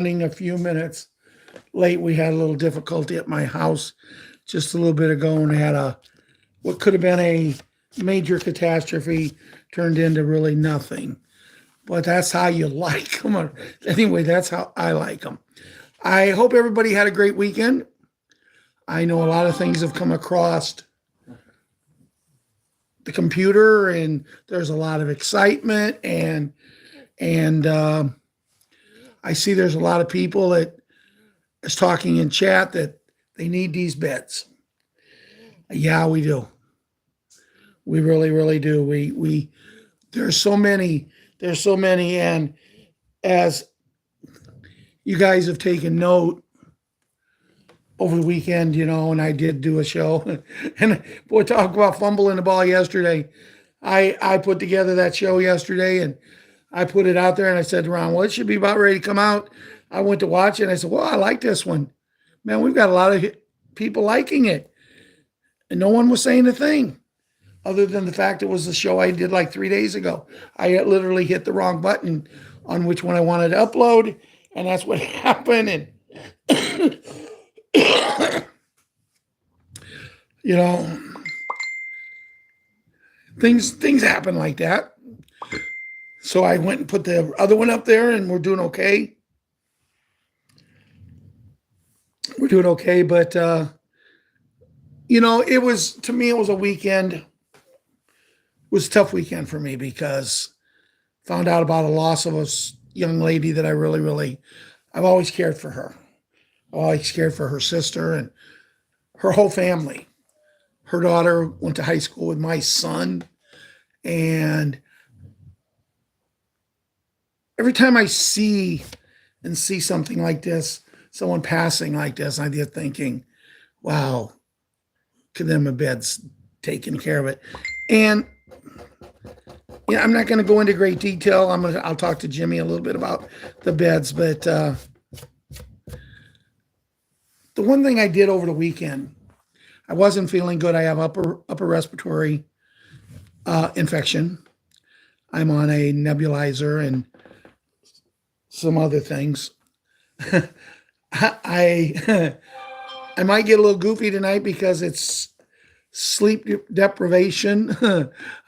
running a few minutes late. We had a little difficulty at my house just a little bit ago and had what could have been a major catastrophe turned into really nothing. But that's how you like them. Anyway, that's how I like them. I hope everybody had a great weekend. I know a lot of things have come across the computer, and there's a lot of excitement, and I see there's a lot of people that is talking in chat that they need these beds. Yeah, we do. We really, really do. We there's so many. There's so many, and as you guys have taken note over the weekend, and I did do a show, and boy, talk about fumbling the ball yesterday. I put together that show yesterday, and I put it out there, and I said to Ron, well, it should be about ready to come out. I went to watch it, and I said, well, I like this one. Man, we've got a lot of people liking it, and no one was saying a thing other than the fact it was the show I did like 3 days ago. I literally hit the wrong button on which one I wanted to upload, and that's what happened. And things happen like that. So I went and put the other one up there, and we're doing okay. We're doing okay, but it was, to me, it was a weekend. It was a tough weekend for me because found out about a loss of a young lady that I really, really, I've always cared for her. I've always cared for her sister and her whole family. Her daughter went to high school with my son, and every time I see something like this, someone passing like this, I get thinking, wow, could them have beds taken care of it. And I'm not going to go into great detail. I'll talk to Jimmy a little bit about the beds, but the one thing I did over the weekend, I wasn't feeling good. I have upper respiratory infection. I'm on a nebulizer and some other things. I might get a little goofy tonight because it's sleep deprivation.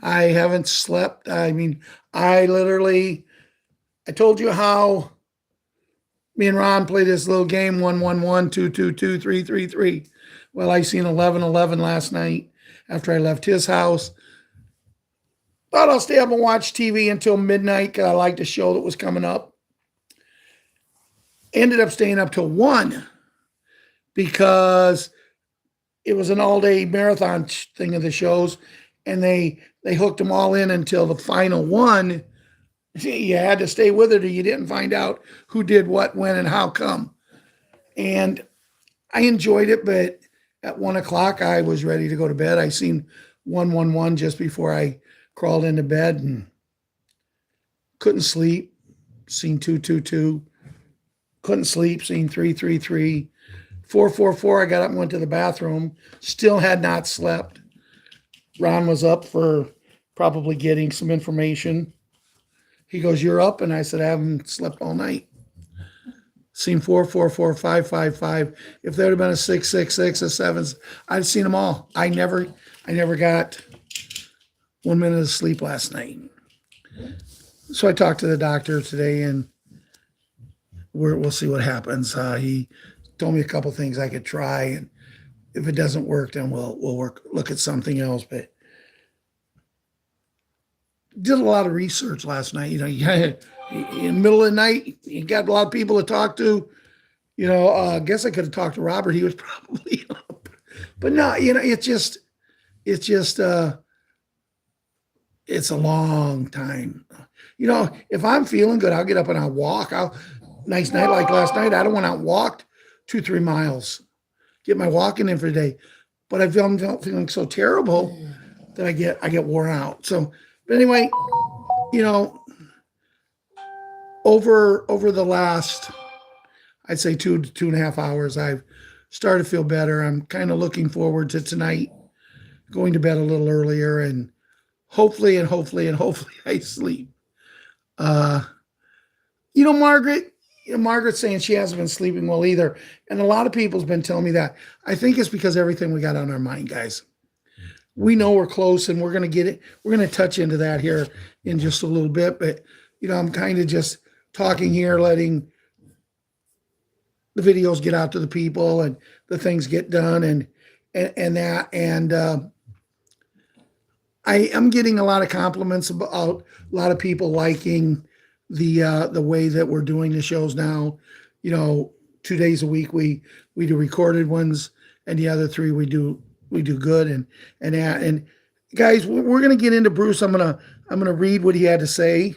I haven't slept. I mean, I told you how me and Ron played this little game, 1-1-1, 2-2-2, 3-3-3. Well, I seen 11-11 last night after I left his house. Thought I'll stay up and watch TV until midnight because I liked the show that was coming up. Ended up staying up till 1 because it was an all-day marathon thing of the shows, and they hooked them all in until the final one. You had to stay with it or you didn't find out who did what, when, and how come. And I enjoyed it, but at 1 o'clock, I was ready to go to bed. I seen 1-1-1 just before I crawled into bed and couldn't sleep. Seen 2-2-2. Couldn't sleep. Seen 3-3-3. 4-4-4. I got up and went to the bathroom. Still had not slept. Ron was up for probably getting some information. He goes, "You're up?" And I said, "I haven't slept all night." Seen 4-4-4, 5-5-5. If there would have been a 6-6-6, a 7, I'd seen them all. I never got 1 minute of sleep last night. So I talked to the doctor today, and we'll see what happens. He told me a couple things I could try, and if it doesn't work, then we'll look at something else. But did a lot of research last night. In the middle of the night, you got a lot of people to talk to. I guess I could have talked to Robert. He was probably up. But no, it's a long time. If I'm feeling good, I'll get up and I'll walk. Nice night like last night, I don't went out and walked 2-3 miles, get my walking in for the day. But I'm feeling so terrible that I get worn out. So, but anyway, over the last, I'd say 2.5 hours, I've started to feel better. I'm kind of looking forward to tonight, going to bed a little earlier, and hopefully I sleep. Margaret, Margaret's saying she hasn't been sleeping well either. And a lot of people's been telling me that. I think it's because everything we got on our mind, guys. We know we're close and we're going to get it. We're going to touch into that here in just a little bit. But, I'm kind of just talking here, letting the videos get out to the people and the things get done and that. And I am getting a lot of compliments about a lot of people liking the way that we're doing the shows now. 2 days a week we do recorded ones, and the other 3 we do good and guys, we're gonna get into Bruce. I'm gonna read what he had to say.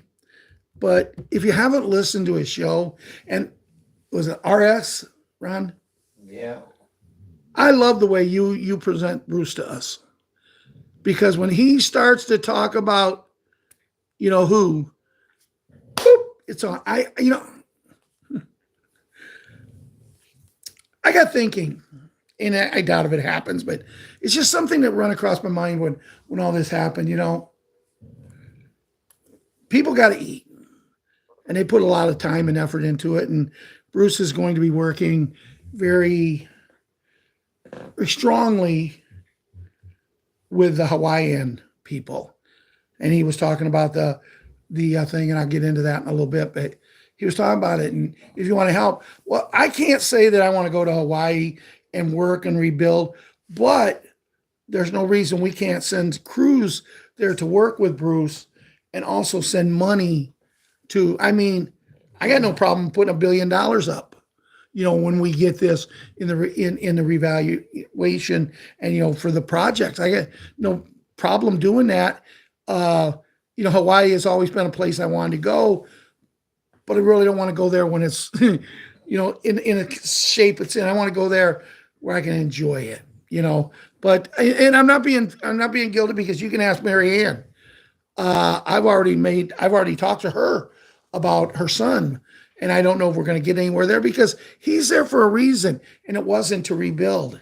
But if you haven't listened to his show, and was it RS, Ron? Yeah. I love the way you present Bruce to us, because when he starts to talk about who, it's on. I got thinking, and I doubt if it happens, but it's just something that run across my mind when all this happened. People got to eat, and they put a lot of time and effort into it. And Bruce is going to be working very, very strongly with the Hawaiian people, and he was talking about the thing, and I'll get into that in a little bit, but he was talking about it. And if you want to help, well, I can't say that I want to go to Hawaii and work and rebuild, but there's no reason we can't send crews there to work with Bruce and also send money to, I got no problem putting $1 billion up, when we get this in the revaluation and, for the projects. I got no problem doing that. Hawaii has always been a place I wanted to go, but I really don't want to go there when it's, in a shape it's in. I want to go there where I can enjoy it, But and I'm not being guilty, because you can ask Mary Ann. I've already talked to her about her son, and I don't know if we're going to get anywhere there, because he's there for a reason, and it wasn't to rebuild.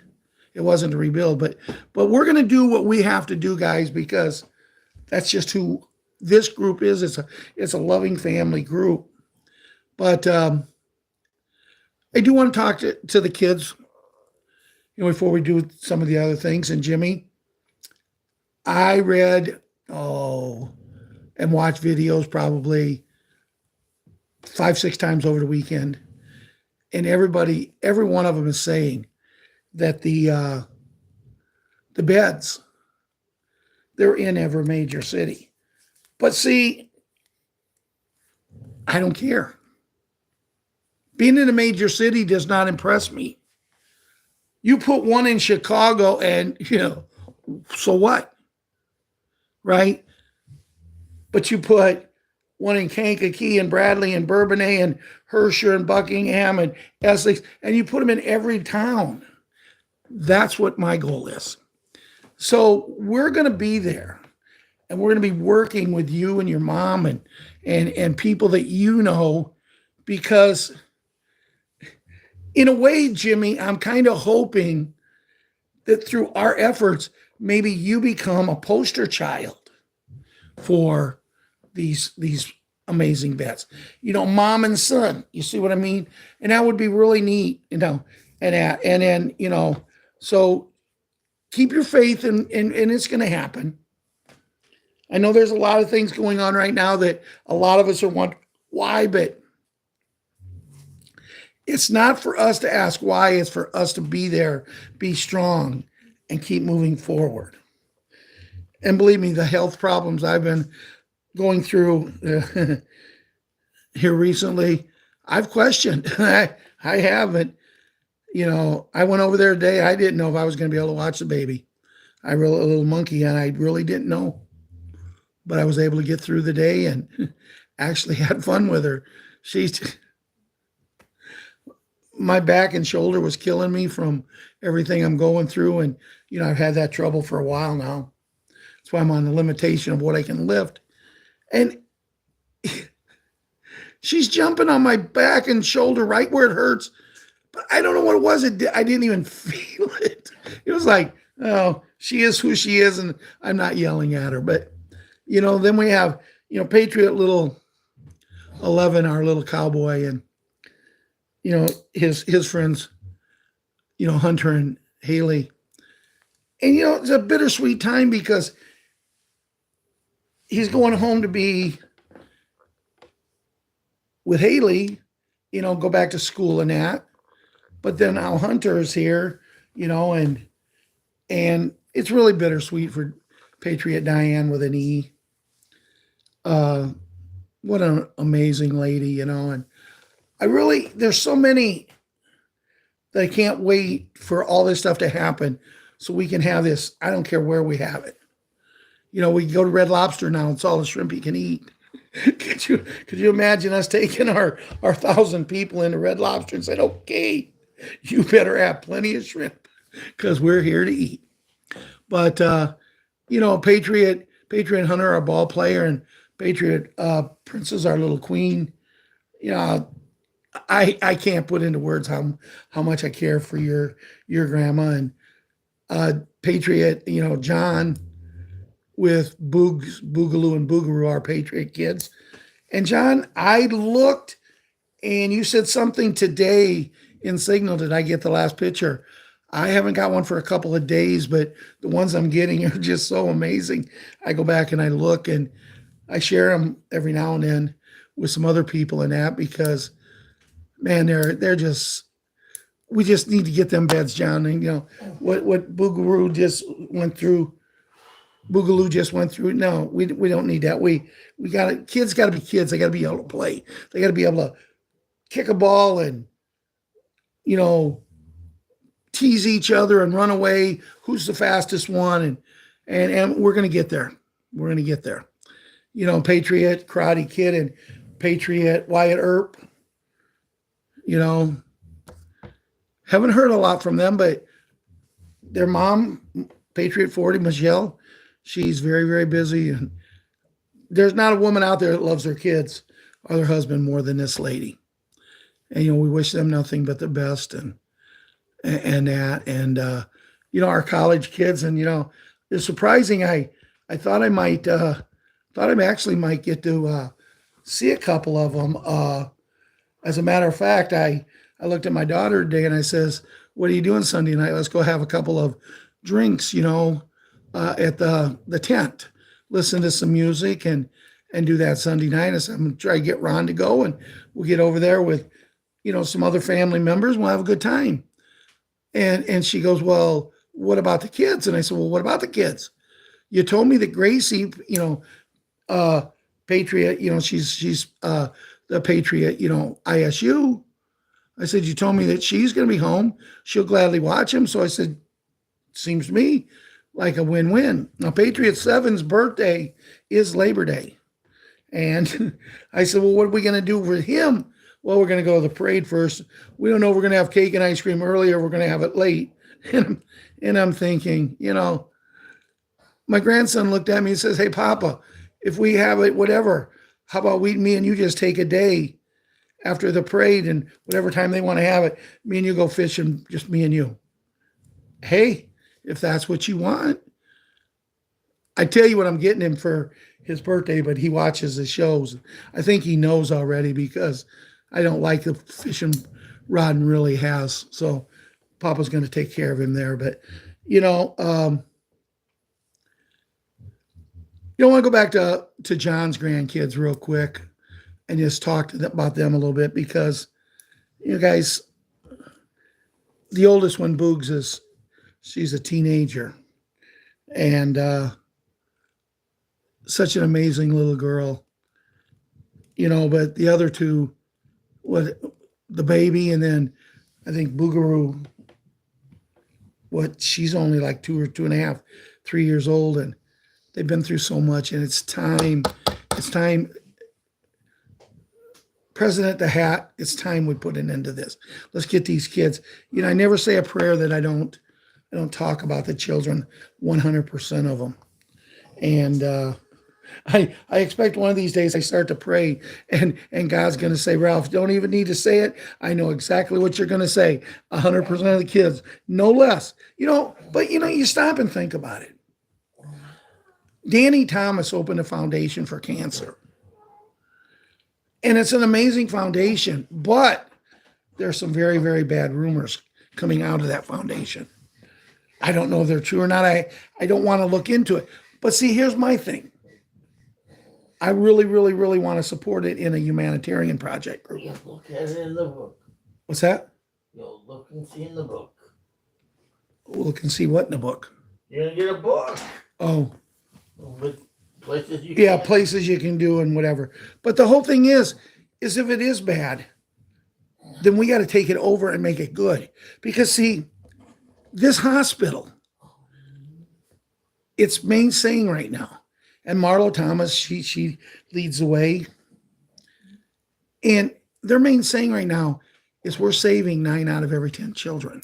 It wasn't to rebuild, but we're going to do what we have to do, guys, because that's just who this group is. It's a loving family group. But I do want to talk to the kids, before we do some of the other things. And Jimmy, I read, and watched videos probably 5-6 times over the weekend. And every one of them is saying that the beds, they're in every major city. But see, I don't care. Being in a major city does not impress me. You put one in Chicago and, so what? Right? But you put one in Kankakee and Bradley and Bourbonnais and Herscher and Buckingham and Essex, and you put them in every town. That's what my goal is. So we're going to be there, and we're going to be working with you and your mom and people that because in a way, Jimmy, I'm kind of hoping that through our efforts, maybe you become a poster child for these amazing vets. Mom and son. You see what I mean? And that would be really neat. And then so keep your faith, and it's going to happen. I know there's a lot of things going on right now that a lot of us are wondering why, but it's not for us to ask why. It's for us to be there, be strong, and keep moving forward. And believe me, the health problems I've been going through here recently, I've questioned. I haven't. I went over there today. I didn't know if I was going to be able to watch the baby. A little monkey, and I really didn't know. But I was able to get through the day and actually had fun with her. My back and shoulder was killing me from everything I'm going through. And, I've had that trouble for a while now. That's why I'm on the limitation of what I can lift. And she's jumping on my back and shoulder right where it hurts. But I don't know what it was. I didn't even feel it. It was like, oh, she is who she is, and I'm not yelling at her. But, then we have, Patriot little 11, our little cowboy, and his friends, Hunter and Haley. And it's a bittersweet time because he's going home to be with Haley, go back to school and that. But then Al Hunter is here, and it's really bittersweet for Patriot Diane with an E. What an amazing lady, and there's so many that I can't wait for all this stuff to happen so we can have this. I don't care where we have it. We go to Red Lobster now. It's all the shrimp you can eat. could you imagine us taking our 1,000 people into Red Lobster and saying, okay, you better have plenty of shrimp because we're here to eat. But, Patriot Hunter, our ball player, and Patriot Princess, our little queen. I can't put into words how much I care for your grandma, and Patriot, John with Boogaloo and Boogaroo, our Patriot kids. And John, I looked and you said something today in Signal. Did I get the last picture? I haven't got one for a couple of days, but the ones I'm getting are just so amazing. I go back and I look and I share them every now and then with some other people in that because, man, they're just, we just need to get them beds, John. And what Boogaloo just went through. No, we don't need that. We kids got to be kids. They got to be able to play. They got to be able to kick a ball and tease each other and run away. Who's the fastest one? And we're gonna get there. We're gonna get there. Patriot Karate Kid and Patriot Wyatt Earp. Haven't heard a lot from them, but their mom, Patriot 40, Michelle, she's very, very busy. And there's not a woman out there that loves their kids or their husband more than this lady. And, we wish them nothing but the best and that. And, our college kids. And, it's surprising. I thought I actually might get to see a couple of them. As a matter of fact, I looked at my daughter today and I says, what are you doing Sunday night? Let's go have a couple of drinks, at the tent, listen to some music and do that Sunday night. I said, I'm going to try to get Ron to go and we'll get over there with, some other family members. We'll have a good time. And she goes, well, what about the kids? And I said, well, what about the kids? You told me that Gracie, Patriot, she's the Patriot, ISU. I said, you told me that she's going to be home. She'll gladly watch him. So I said, seems to me like a win-win. Now, Patriot 7's birthday is Labor Day. And I said, well, what are we going to do for him? Well, we're going to go to the parade first. We don't know if we're going to have cake and ice cream early or we're going to have it late. And I'm thinking, my grandson looked at me and says, hey, Papa, if we have it, whatever, how about me and you just take a day after the parade and whatever time they want to have it, me and you go fishing, just me and you. Hey, if that's what you want. I tell you what I'm getting him for his birthday, but he watches the shows. I think he knows already because I don't like the fishing rod and really has. So Papa's going to take care of him there. But, I want to go back to John's grandkids real quick and just talk about them a little bit because, guys, the oldest one, Boogs, she's a teenager and such an amazing little girl, but the other two, the baby, and then I think Boogaroo, she's only like 2 or 2.5, 3 years old, and they've been through so much, and it's time. President the Hat, it's time we put an end to this. Let's get these kids. I never say a prayer that I don't talk about the children, 100% of them. And I expect one of these days I start to pray and God's going to say, Ralph, don't even need to say it. I know exactly what you're going to say. 100% of the kids, no less. But you stop and think about it. Danny Thomas opened a foundation for cancer. And it's an amazing foundation, but there's some very, very bad rumors coming out of that foundation. I don't know if they're true or not. I don't want to look into it. But see, here's my thing. I really, really, really want to support it in a humanitarian project group. You look at it in the book. What's that? You'll look and see in the book. Look and see what in the book? You're going to get a book. Oh. With places you can. Places you can do and whatever. But the whole thing is if it is bad, then we got to take it over and make it good. Because see, this hospital, it's main saying right now. And Marlo Thomas, she leads the way. And their main saying right now is we're saving 9 out of every 10 children.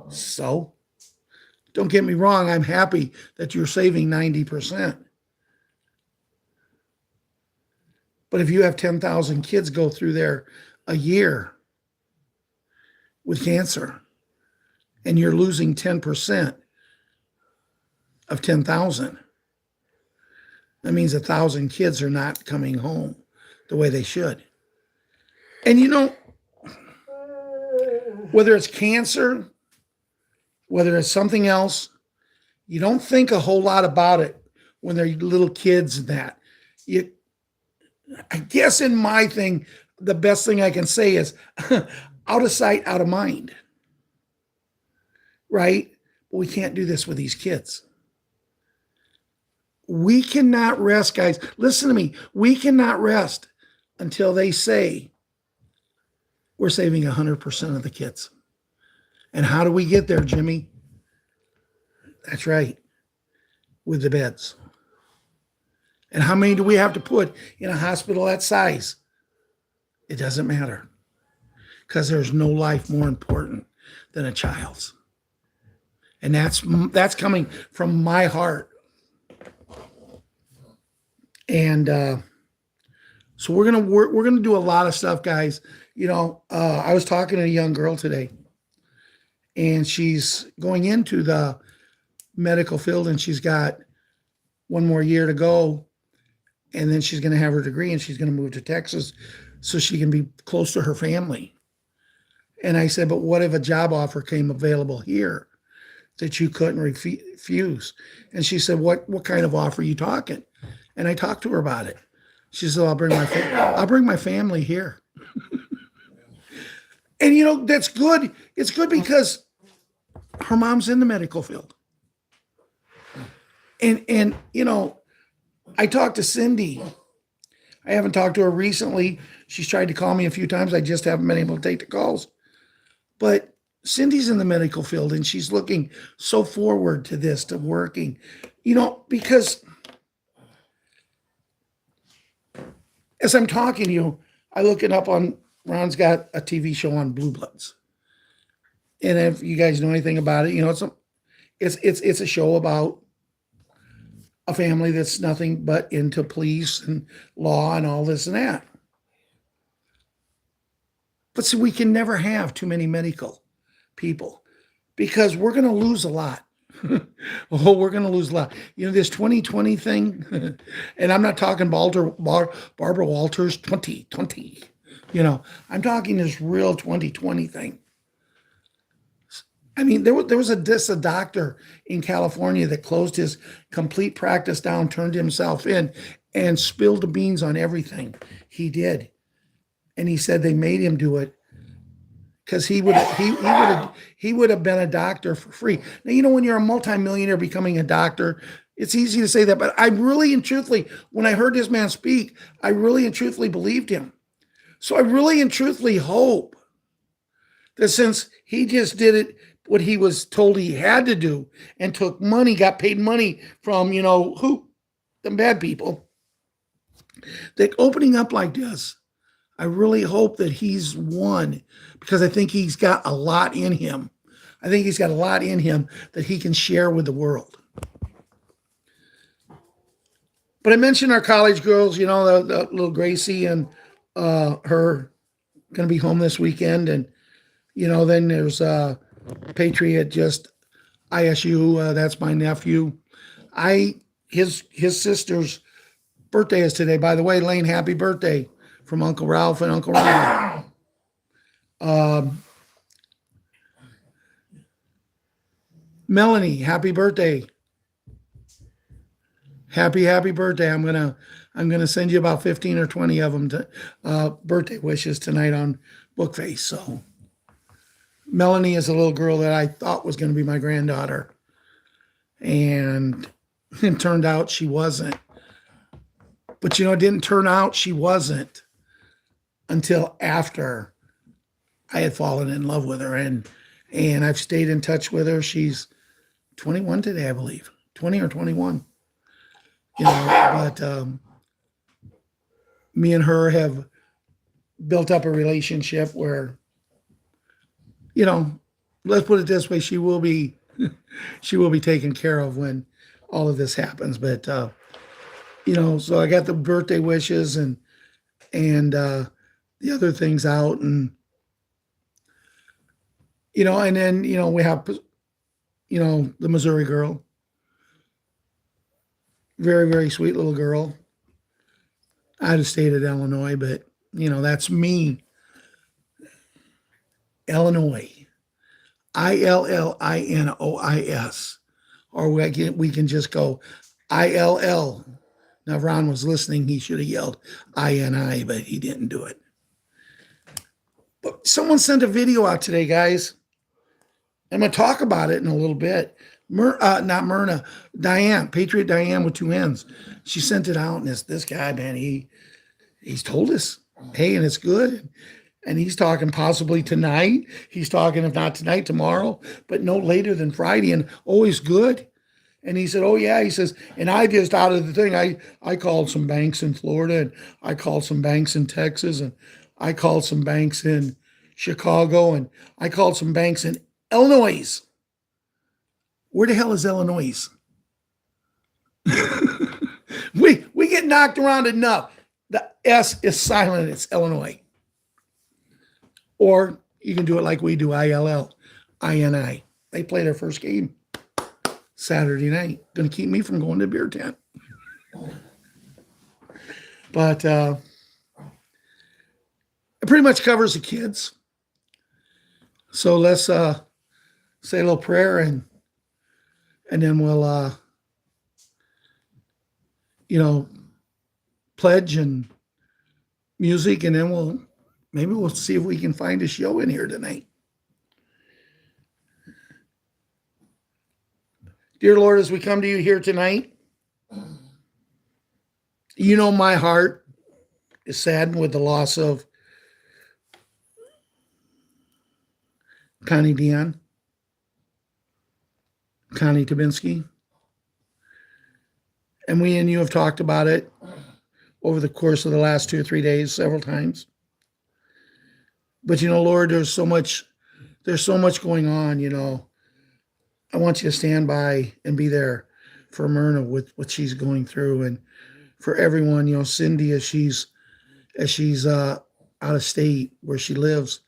So, don't get me wrong, I'm happy that you're saving 90%. But if you have 10,000 kids go through there a year with cancer, and you're losing 10% of 10,000, that means 1,000 kids are not coming home the way they should. And you know, whether it's cancer, whether it's something else, you don't think a whole lot about it when they're little kids and that. I guess in my thing, the best thing I can say is out of sight, out of mind. Right? But we can't do this with these kids. We cannot rest, guys. Listen to me. We cannot rest until they say we're saving 100% of the kids. And how do we get there, Jimmy? That's right. With the beds. And how many do we have to put in a hospital that size? It doesn't matter. Because there's no life more important than a child's. And that's coming from my heart. And so we're gonna do a lot of stuff, guys. You know, I was talking to a young girl today, and she's going into the medical field, and she's got 1 more year to go, and then she's going to have her degree, and she's going to move to Texas so she can be close to her family. And I said, but what if a job offer came available here that you couldn't refuse? And she said, what kind of offer are you talking? And I talked to her about it. She said, I'll bring my family here. And you know, that's good. It's good because her mom's in the medical field. And you know, I talked to Cindy. I haven't talked to her recently. She's tried to call me a few times. I just haven't been able to take the calls. But Cindy's in the medical field, and she's looking so forward to this, to working, you know, because as I'm talking to you, I look it up on, Ron's got a TV show on Blue Bloods. And if you guys know anything about it, you know, it's a show about a family that's nothing but into police and law and all this and that. But see, we can never have too many medical people because we're going to lose a lot. We're going to lose a lot. You know, this 2020 thing, and I'm not talking Barbara Walters 2020. You know, I'm talking this real 2020 thing. I mean, there was a doctor in California that closed his complete practice down, turned himself in, and spilled the beans on everything he did. And he said they made him do it because he would have been a doctor for free. Now, you know, when you're a multimillionaire becoming a doctor, it's easy to say that, but I really and truthfully, when I heard this man speak, I really and truthfully believed him. So I really and truthfully hope that since he just did it, what he was told he had to do, and took money, got paid money from, you know, the bad people, that opening up like this, I really hope that he's one, because I think he's got a lot in him. I think he's got a lot in him that he can share with the world. But I mentioned our college girls, you know, the little Gracie and her going to be home this weekend. And, you know, then there's Patriot, just ISU. That's my nephew. His sister's birthday is today. By the way, Lane, happy birthday from Uncle Ralph and Uncle Ron. Um, Melanie, happy birthday. Happy birthday. I'm gonna send you about 15 or 20 of them to birthday wishes tonight on Bookface. So Melanie is a little girl that I thought was gonna be my granddaughter. And it turned out she wasn't. But it didn't turn out she wasn't until after I had fallen in love with her, and I've stayed in touch with her. She's 21 today, I believe, 20 or 21. But me and her have built up a relationship where, let's put it this way: she will be taken care of when all of this happens. But so I got the birthday wishes and the other things out, and and then we have the Missouri girl, very very sweet little girl, out of state of Illinois, but that's me, Illinois, Illinois, or we can just go ILL. Now, if Ron was listening, he should have yelled INI, but he didn't do it. But someone sent a video out today, guys. I'm going to talk about it in a little bit. Not Myrna, Diane, Patriot Diane with 2 N's. She sent it out, and this guy, man, he's told us, hey, and it's good. And he's talking possibly tonight. He's talking, if not tonight, tomorrow, but no later than Friday, and always good. And he said, oh, yeah. He says, and I just out of the thing, I called some banks in Florida, and I called some banks in Texas, and I called some banks in Chicago, and I called some banks in Illinois. Where the hell is Illinois? we get knocked around enough. The S is silent. It's Illinois. Or you can do it like we do, ILL, INI. They play their first game Saturday night. Going to keep me from going to the beer tent. But it pretty much covers the kids. So let's say a little prayer, and then we'll pledge and music, and then we'll see if we can find a show in here tonight. Dear Lord, as we come to you here tonight, my heart is saddened with the loss of Connie Dion, Connie Tabinski. And we and you have talked about it over the course of the last 2 or 3 days, several times. But Lord, there's so much going on. I want you to stand by and be there for Myrna with what she's going through, and for everyone, Cindy, as she's out of state where she lives.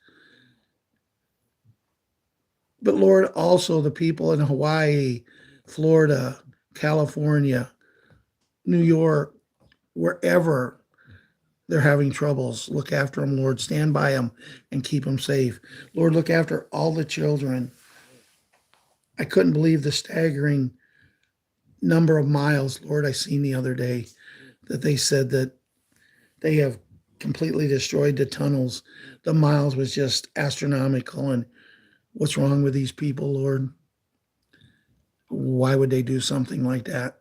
But Lord, also the people in Hawaii, Florida, California, New York, wherever they're having troubles, look after them, Lord. Stand by them and keep them safe. Lord, look after all the children. I couldn't believe the staggering number of miles, Lord, I seen the other day that they said that they have completely destroyed the tunnels. The miles was just astronomical. And what's wrong with these people, Lord? Why would they do something like that?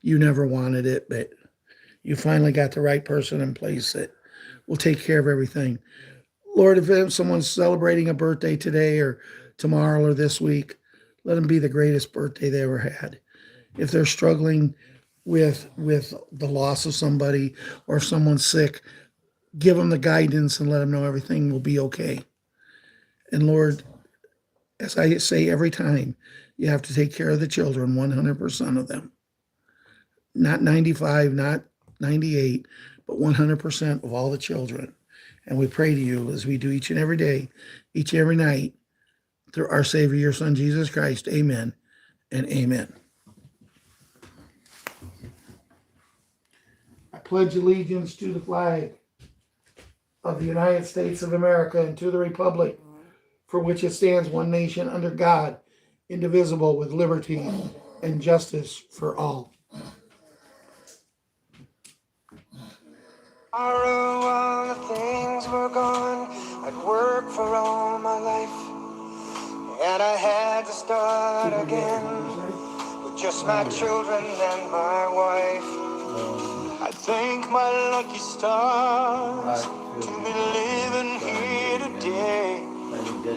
You never wanted it, but you finally got the right person in place that will take care of everything. Lord, if someone's celebrating a birthday today or tomorrow or this week, let them be the greatest birthday they ever had. If they're struggling with the loss of somebody, or if someone's sick, give them the guidance and let them know everything will be okay. And Lord, as I say every time, you have to take care of the children, 100% of them. Not 95, not 98, but 100% of all the children. And we pray to you as we do each and every day, each and every night, through our Savior, your Son, Jesus Christ. Amen and amen. I pledge allegiance to the flag of the United States of America and to the republic for which it stands, one nation under God, indivisible, with liberty and justice for all. All the things were gone. I'd worked for all my life, and I had to start again with just my children and my wife. I thank my lucky stars to be living here today,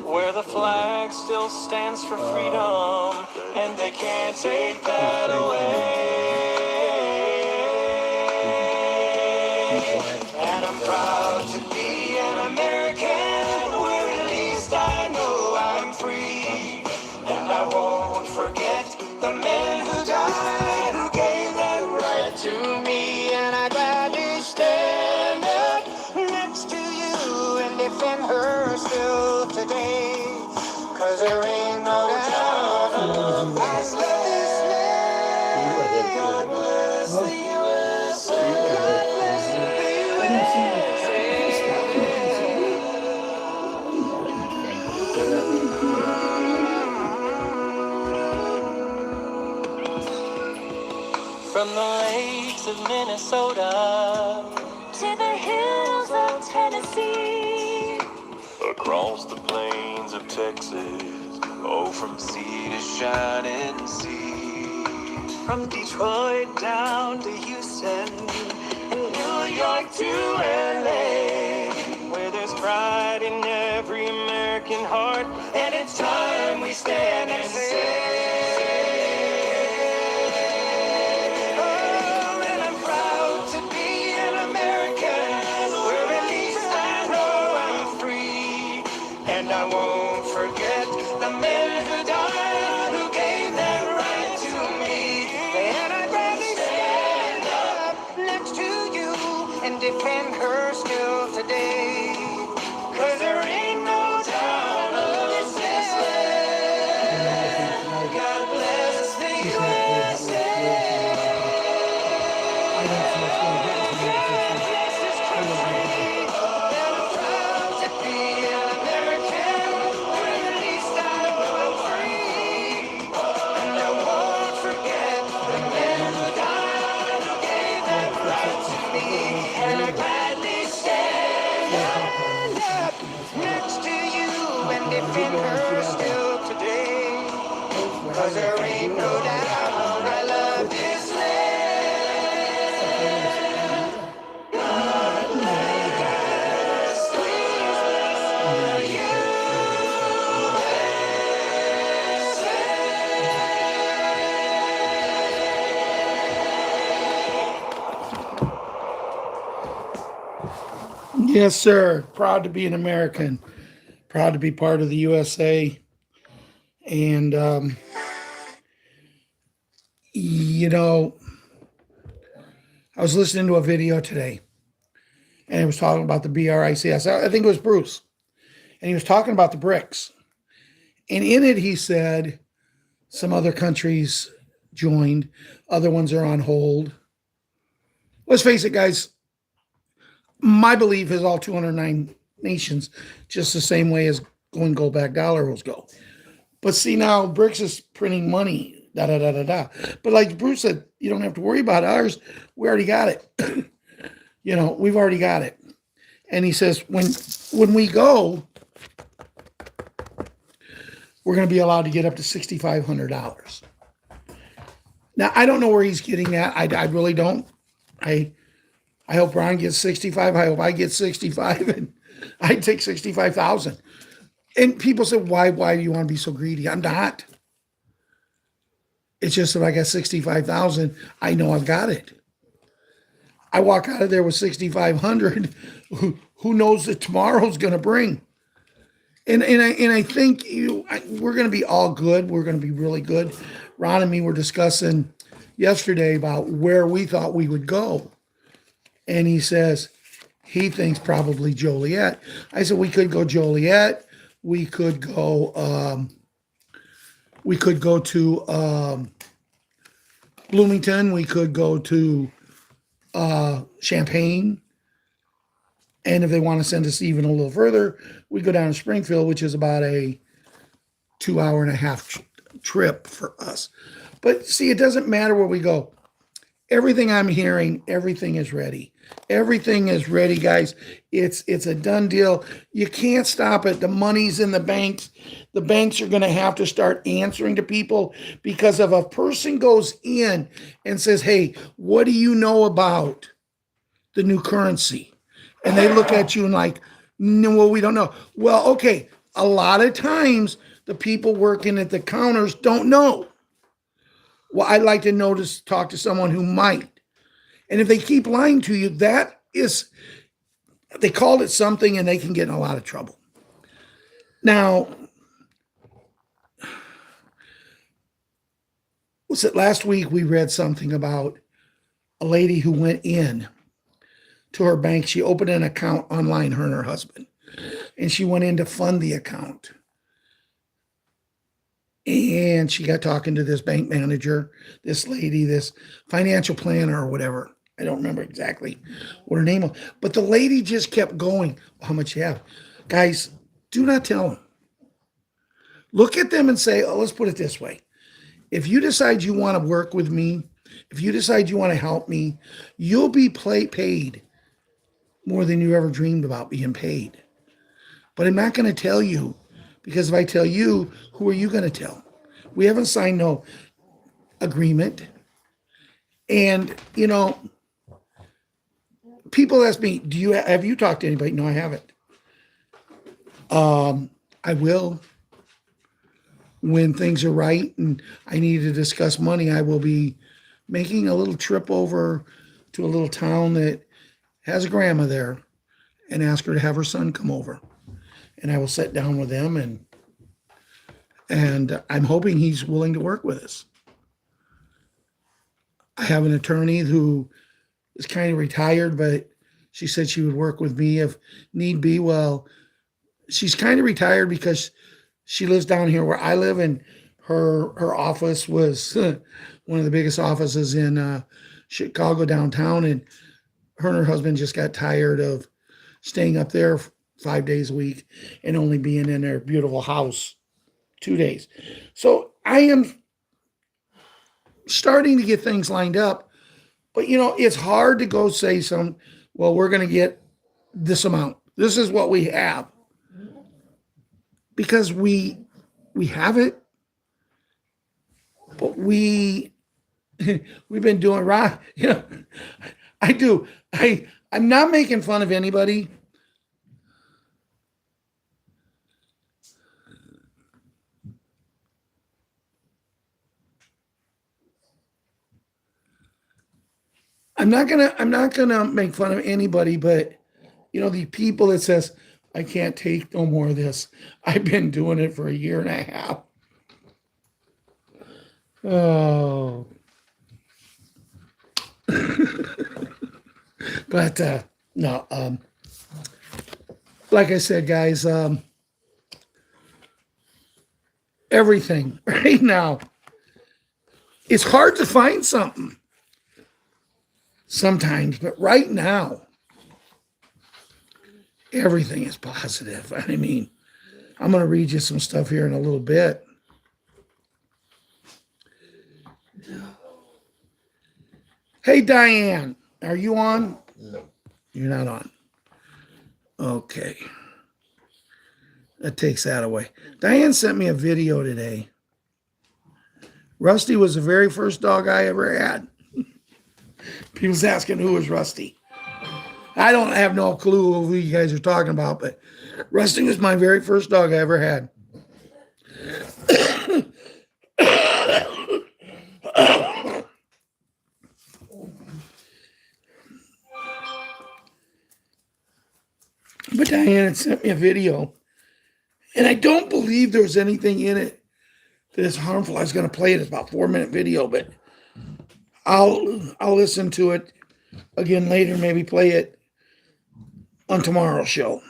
where the flag still stands for freedom, and they can't take that away. And I'm proud to be an American, where at least I know I'm free. And I won't forget the men who died, who gave that right to me. And I'd gladly stand up next to you and defend her still today, 'cause there ain't no doubt I love this land. God bless the USA. God bless the From the lakes of Minnesota to the hills of Tennessee, across the plains of Texas, oh, from sea to shining sea, from Detroit down to Houston and New York to LA, where there's pride in every American heart, and it's time we stand and say, and I won't forget the men who died, who gave that right to me. And I'd rather stand up next to you and defend her still today, 'cause there ain't no doubt of this land. God bless the USA. Next to you and defend her still today, 'cause there ain't no doubt I love this land. God bless the USA. Yes, sir. Proud to be an American. Proud to be part of the USA. And, I was listening to a video today, and it was talking about the BRICS. I think it was Bruce. And he was talking about the BRICS. And in it, he said some other countries joined, other ones are on hold. Let's face it, guys. My belief is all 209 nations, just the same way as going gold back dollar will go. But see, now BRICS is printing money, da da da da da. But like Bruce said, you don't have to worry about ours. We already got it. We've already got it. And he says when we go, we're going to be allowed to get up to $6,500. Now I don't know where he's getting that. I really don't. I hope Ron gets 65. I hope I get 65, and I take 65,000. And people say, why do you want to be so greedy? I'm not. It's just if I got 65,000, I know I've got it. I walk out of there with 6,500. Who knows that tomorrow's going to bring? And I think we're going to be all good. We're going to be really good. Ron and me were discussing yesterday about where we thought we would go. And he says he thinks probably Joliet. I said we could go Joliet. We could go to Bloomington. We could go to Champaign. And if they want to send us even a little further, we go down to Springfield, which is about a 2.5 hour trip for us. But see, it doesn't matter where we go. Everything I'm hearing, everything is ready. Everything is ready, guys. It's a done deal. You can't stop it. The money's in the banks. The banks are going to have to start answering to people, because if a person goes in and says, hey, what do you know about the new currency? And they look at you and like, no, well, we don't know. Well, okay. A lot of times the people working at the counters don't know. Well, I'd like to talk to someone who might. And if they keep lying to you, that is, they called it something and they can get in a lot of trouble. Now, was it last week we read something about a lady who went in to her bank. She opened an account online, her and her husband, and she went in to fund the account. And she got talking to this bank manager, this lady, this financial planner or whatever. I don't remember exactly what her name was. But the lady just kept going, how much you have? Guys, do not tell them. Look at them and say, oh, let's put it this way. If you decide you want to work with me, if you decide you want to help me, you'll be paid more than you ever dreamed about being paid. But I'm not going to tell you, because if I tell you, who are you going to tell? We haven't signed no agreement. And, you know, people ask me, have you talked to anybody? No, I haven't. I will. When things are right and I need to discuss money, I will be making a little trip over to a little town that has a grandma there and ask her to have her son come over. And I will sit down with them, and I'm hoping he's willing to work with us. I have an attorney who is kind of retired, but she said she would work with me if need be. Well, she's kind of retired because she lives down here where I live, and her office was one of the biggest offices in Chicago downtown, and her and her husband just got tired of staying up there 5 days a week and only being in their beautiful house 2 days. So I am starting to get things lined up, but you know, it's hard to go say well, we're going to get this amount. This is what we have. Because we have it, but we've been doing right. You know, I'm not making fun of anybody. I'm not gonna make fun of anybody, but you know, the people that says, I can't take no more of this. I've been doing it for 1.5 years. Oh. But no, like I said, guys, everything right now, it's hard to find something sometimes, but right now, everything is positive. I mean, I'm going to read you some stuff here in a little bit. Hey, Diane, are you on? No. You're not on. Okay. That takes that away. Diane sent me a video today. Rusty was the very first dog I ever had. People's asking who was Rusty. I don't have no clue who you guys are talking about, but Rusty was my very first dog I ever had. But Diane had sent me a video, and I don't believe there was anything in it that is harmful. I was going to play it. It's about a 4-minute video, but I'll listen to it again later, maybe play it on tomorrow's show.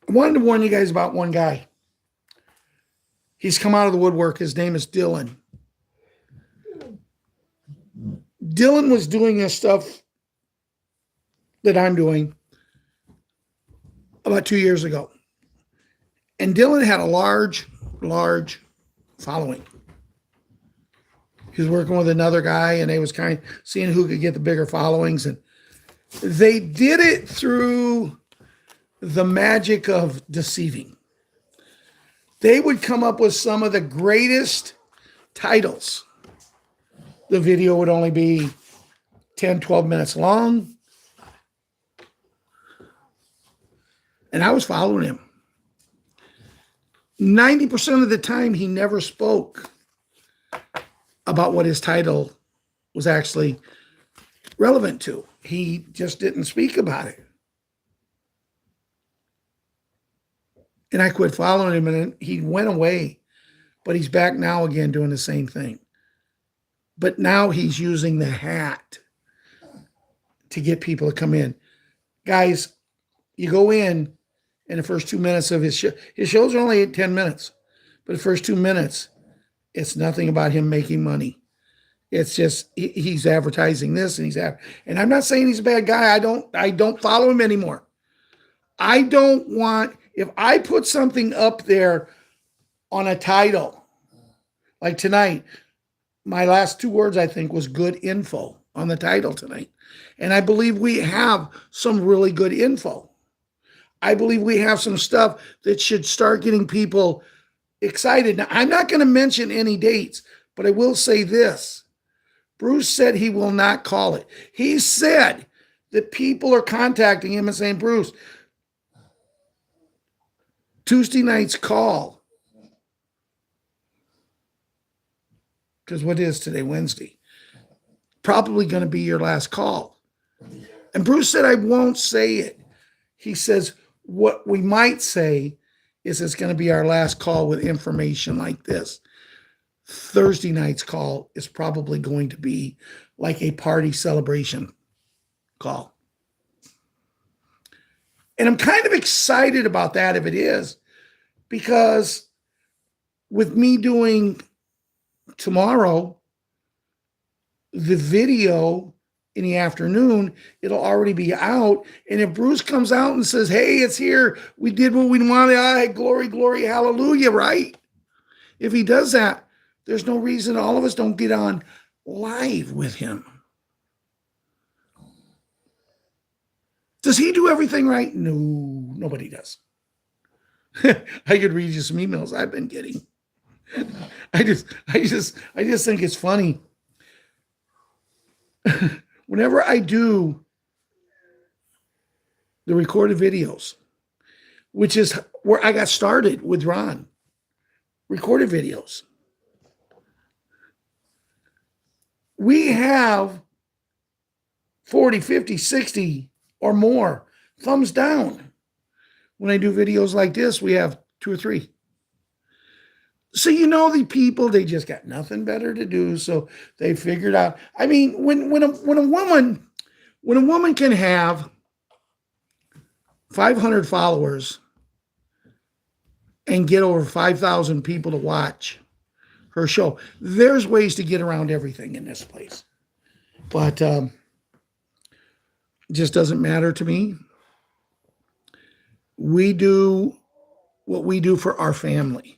I wanted to warn you guys about one guy. He's come out of the woodwork. His name is Dylan. Dylan was doing this stuff that I'm doing about 2 years ago. And Dylan had a large following. He was working with another guy, and they was kind of seeing who could get the bigger followings. And they did it through the magic of deceiving. They would come up with some of the greatest titles. The video would only be 10, 12 minutes long. And I was following him. 90% of the time, he never spoke about what his title was actually relevant to. He just didn't speak about it. And I quit following him, and he went away. But he's back now again doing the same thing. But now he's using the hat to get people to come in. Guys, you go in the first 2 minutes of his show. His shows are only 10 minutes. But the first 2 minutes, it's nothing about him making money. It's just he's advertising this, and I'm not saying he's a bad guy. I don't follow him anymore. I don't want, if I put something up there on a title, like tonight, my last 2 words, I think, was good info on the title tonight. And I believe we have some really good info. I believe we have some stuff that should start getting people excited. Now, I'm not going to mention any dates, but I will say this. Bruce said he will not call it. He said that people are contacting him and saying, Bruce, Tuesday night's call, because what is today, Wednesday, probably going to be your last call. And Bruce said, I won't say it. He says, what we might say is it's going to be our last call with information like this. Thursday night's call is probably going to be like a party celebration call. And I'm kind of excited about that if it is, because with me doing tomorrow, the video in the afternoon, it'll already be out. And if Bruce comes out and says, hey, it's here, we did what we wanted, glory, glory, hallelujah, right? If he does that, there's no reason all of us don't get on live with him. Does he do everything right? No, nobody does. I could read you some emails I've been getting. I just think it's funny. Whenever I do the recorded videos, which is where I got started with Ron, recorded videos, we have 40, 50, 60 or more thumbs down. When I do videos like this, we have 2 or 3. So the people, they just got nothing better to do, so they figured out. I mean, when a woman can have 500 followers and get over 5,000 people to watch her show, there's ways to get around everything in this place. But it just doesn't matter to me. We do what we do for our family.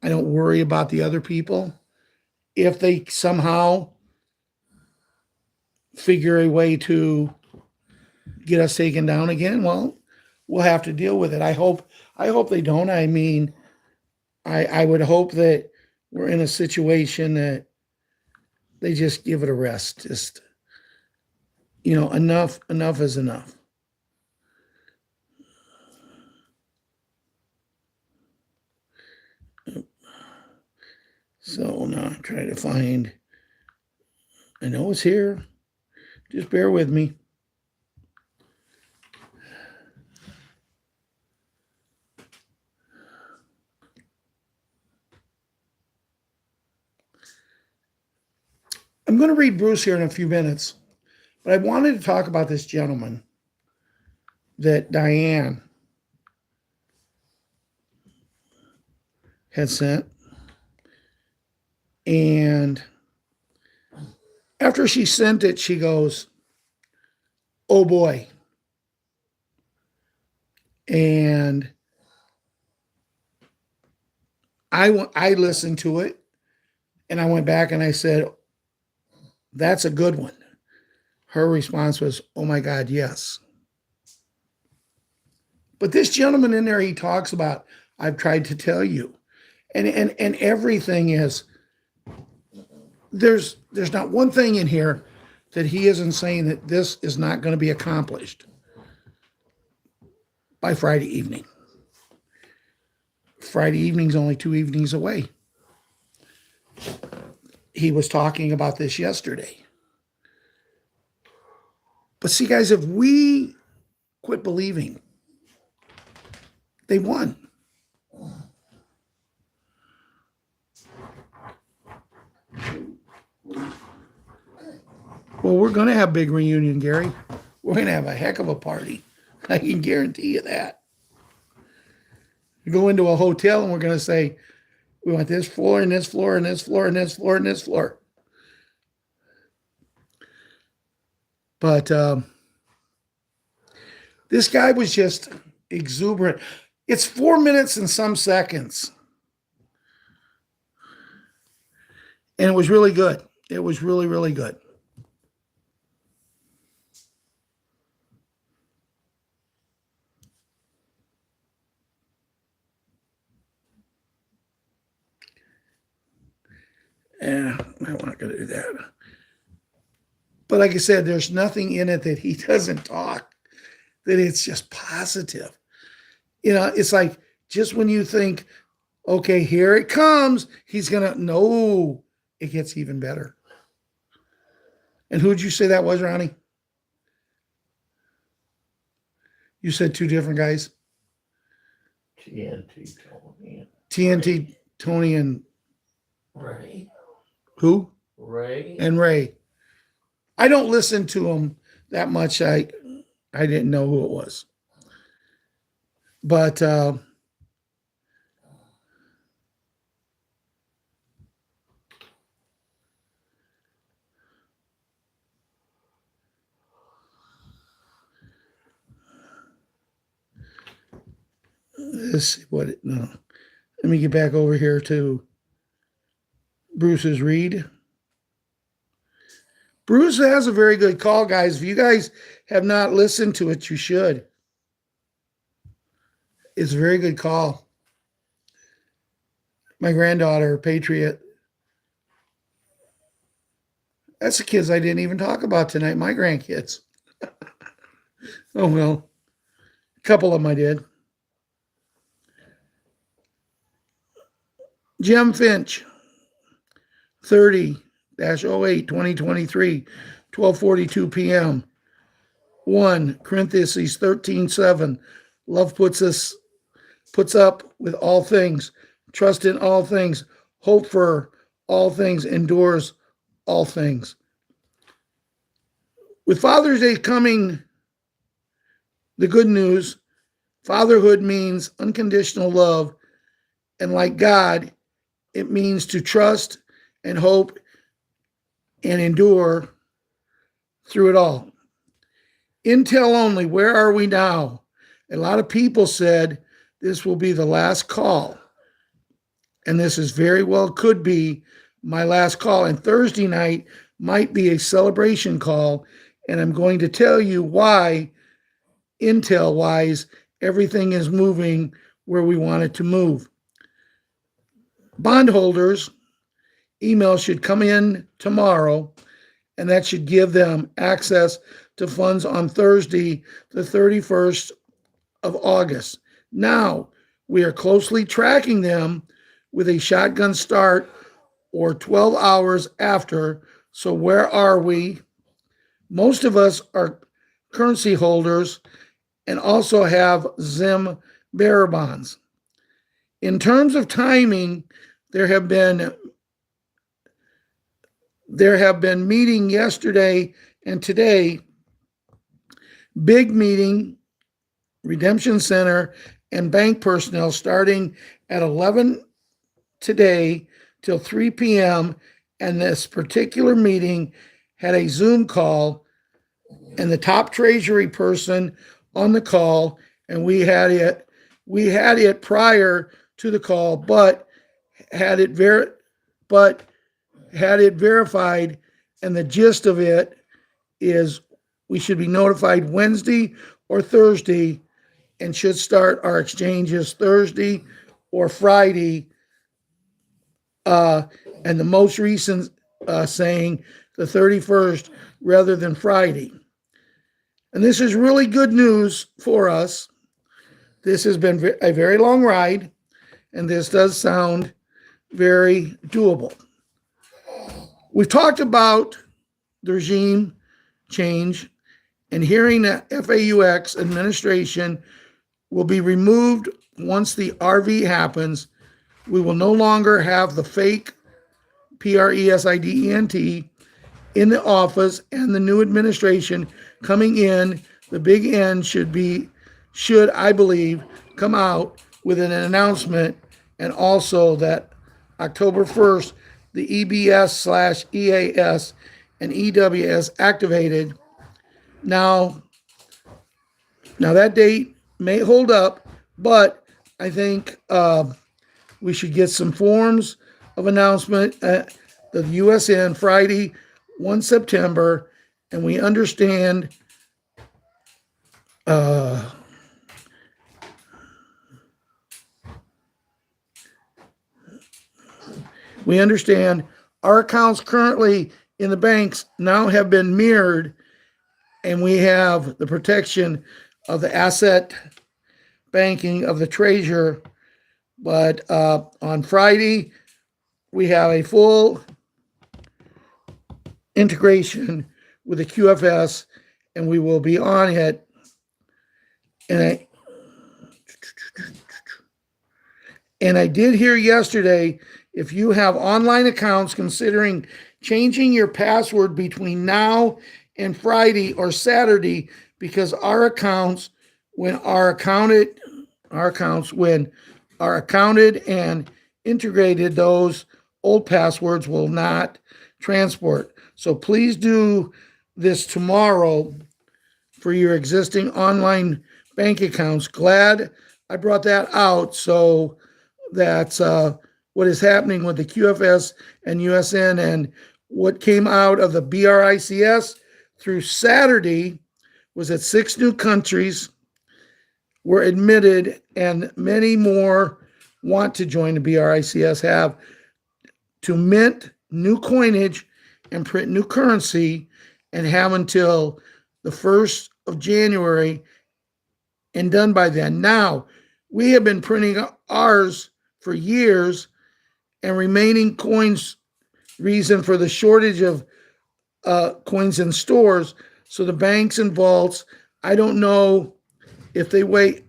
I don't worry about the other people. If they somehow figure a way to get us taken down again, well, we'll have to deal with it. I hope they don't. I mean, I would hope that we're in a situation that they just give it a rest. Just, enough is enough. So now I'm trying to find, I know it's here. Just bear with me. I'm going to read Bruce here in a few minutes, but I wanted to talk about this gentleman that Diane had sent. And after she sent it, she goes, "Oh boy." And I listened to it, and I went back and I said, "That's a good one." Her response was, "Oh my God, yes." But this gentleman in there, he talks about, "I've tried to tell you." And everything is, there's not one thing in here that he isn't saying that this is not going to be accomplished by Friday evening. Friday evening's only 2 evenings away. He was talking about this yesterday. But see, guys, if we quit believing, they won. Well, we're going to have a big reunion, Gary. We're going to have a heck of a party. I can guarantee you that. We go into a hotel and we're going to say, we want this floor and this floor and this floor and this floor and this floor. But this guy was just exuberant. It's 4 minutes and some seconds. And it was really good. It was really, really good. I'm not going to do that. But like I said, there's nothing in it that he doesn't talk, that it's just positive. You know, it's like just when you think, okay, here it comes, he's going to, no, it gets even better. And who'd you say that was, Ronnie? You said two different guys? TNT Tony. TNT, Tony, and Ray. who? Ray. And Ray. I don't listen to them that much. I didn't know who it was. But let's see what it, no. Let me get back over here to Bruce's read. Bruce has a very good call, guys. If you guys have not listened to it, you should. It's a very good call. My granddaughter, Patriot. That's the kids I didn't even talk about tonight, my grandkids. Oh, well. A couple of them I did. Jim Finch, 30-08-2023, 12:42 p.m. 1 Corinthians 13:7. Love puts up with all things, trust in all things, hope for all things, endures all things. With Father's Day coming, the good news, fatherhood means unconditional love, and like God, it means to trust and hope and endure through it all. Intel only, where are we now? A lot of people said this will be the last call. And this is very well could be my last call. And Thursday night might be a celebration call. And I'm going to tell you why, Intel-wise, everything is moving where we want it to move. Bondholders, email should come in tomorrow, and that should give them access to funds on Thursday, the 31st of August. Now, we are closely tracking them with a shotgun start or 12 hours after. So where are we? Most of us are currency holders and also have Zim bearer bonds. In terms of timing, there have been meeting yesterday and today, big meeting, Redemption Center and bank personnel starting at 11 today till 3 p.m. And this particular meeting had a Zoom call, and the top treasury person on the call, and we had it prior to the call, but had it verified, and the gist of it is we should be notified Wednesday or Thursday and should start our exchanges Thursday or Friday. And the most recent saying the 31st rather than Friday. And this is really good news for us. This has been a very long ride, and this does sound very doable. We've talked about the regime change, and hearing that FAUX administration will be removed once the RV happens. We will no longer have the fake president in the office, and the new administration coming in. The big end should I believe come out with an announcement, and also that October 1st the EBS/EAS and EWS activated. Now that date may hold up, but I think we should get some forms of announcement at the USN Friday, 1 September, and we understand our accounts currently in the banks now have been mirrored, and we have the protection of the asset banking of the treasurer. But on Friday, we have a full integration with the QFS, and we will be on it. And I did hear yesterday, if you have online accounts, considering changing your password between now and Friday or Saturday, because our accounts, when are accounted and integrated, those old passwords will not transport. So please do this tomorrow for your existing online bank accounts. Glad I brought that out. So that's what is happening with the QFS and USN, and what came out of the BRICS through Saturday was that 6 new countries were admitted, and many more want to join the BRICS, have to mint new coinage and print new currency, and have until the 1st of January and done by then. Now, we have been printing ours for years, and remaining coins reason for the shortage of coins in stores. So the banks and vaults, I don't know if they wait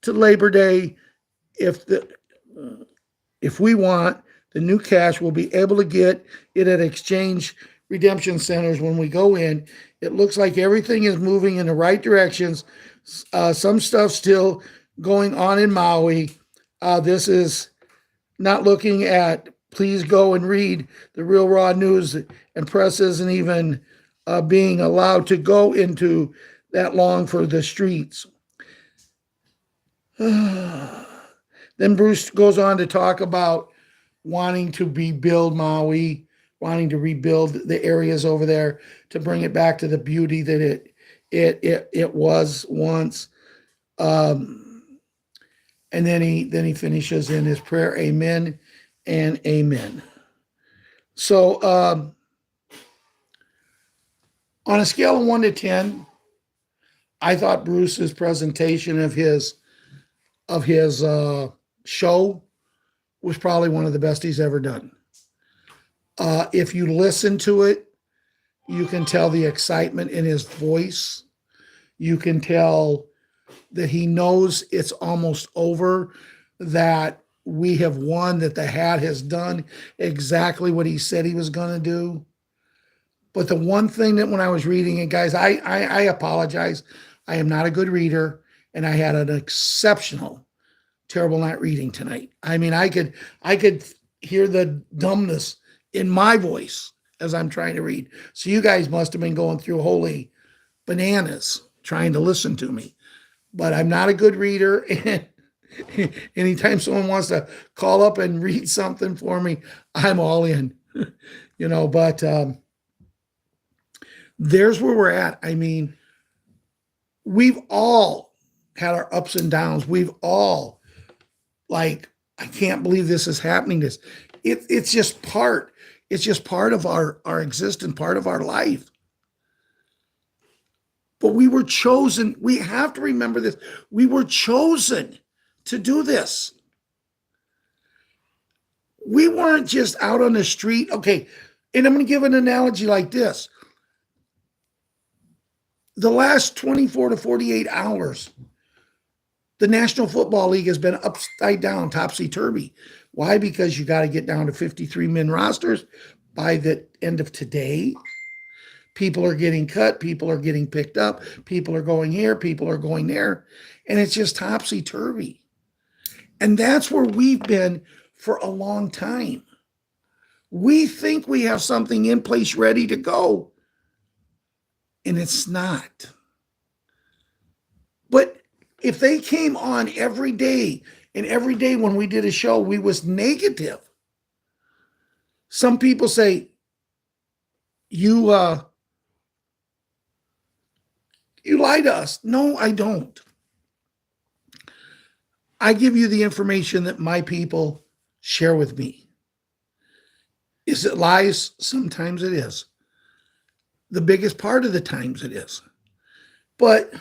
to Labor Day, if we want the new cash, we'll be able to get it at exchange redemption centers when we go in. It looks like everything is moving in the right directions. Some stuff still going on in Maui. This is not looking at, please go and read the Real Raw News, and press isn't even being allowed to go into that long for the streets. Then Bruce goes on to talk about wanting to rebuild Maui, wanting to rebuild the areas over there to bring it back to the beauty that it was once. And then he finishes in his prayer, amen and amen. So on a scale of 1 to 10, I thought Bruce's presentation of his show was probably one of the best he's ever done. If you listen to it, you can tell the excitement in his voice. You can tell that he knows it's almost over, that we have won, that the hat has done exactly what he said he was going to do. But the one thing that when I was reading it, guys, I apologize. I am not a good reader, and I had an exceptional, terrible night reading tonight. I mean, I could hear the dumbness in my voice as I'm trying to read. So you guys must have been going through holy bananas trying to listen to me. But I'm not a good reader. And anytime someone wants to call up and read something for me, I'm all in. But there's where we're at. I mean, we've all had our ups and downs. We've all, like, I can't believe this is happening. It's just part of our existence, part of our life. But we were chosen. We have to remember this. We were chosen to do this. We weren't just out on the street. Okay, and I'm going to give an analogy like this. The last 24 to 48 hours, the National Football League has been upside down, topsy-turvy. Why? Because you got to get down to 53-man rosters by the end of today. People are getting cut. People are getting picked up. People are going here. People are going there. And it's just topsy-turvy. And that's where we've been for a long time. We think we have something in place ready to go. And it's not. But if they came on every day, and every day when we did a show, we was negative. Some people say, you lie to us. No, I don't. I give you the information that my people share with me. Is it lies? Sometimes it is. The biggest part of the times it is. But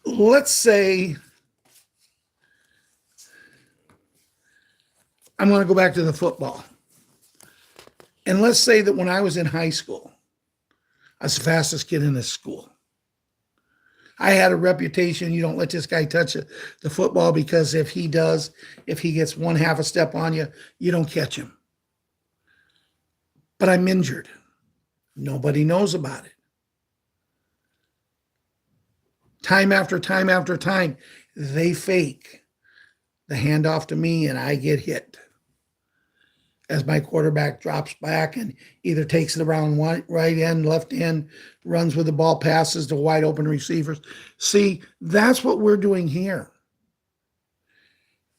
let's say, I'm going to go back to the football. And let's say that when I was in high school, I was the fastest kid in this school. I had a reputation. You don't let this guy touch the football, because if he gets one half a step on you, you don't catch him. But I'm injured. Nobody knows about it. Time after time after time, they fake the handoff to me, and I get hit as my quarterback drops back and either takes it around right end, left end, runs with the ball, passes to wide open receivers. See, that's what we're doing here.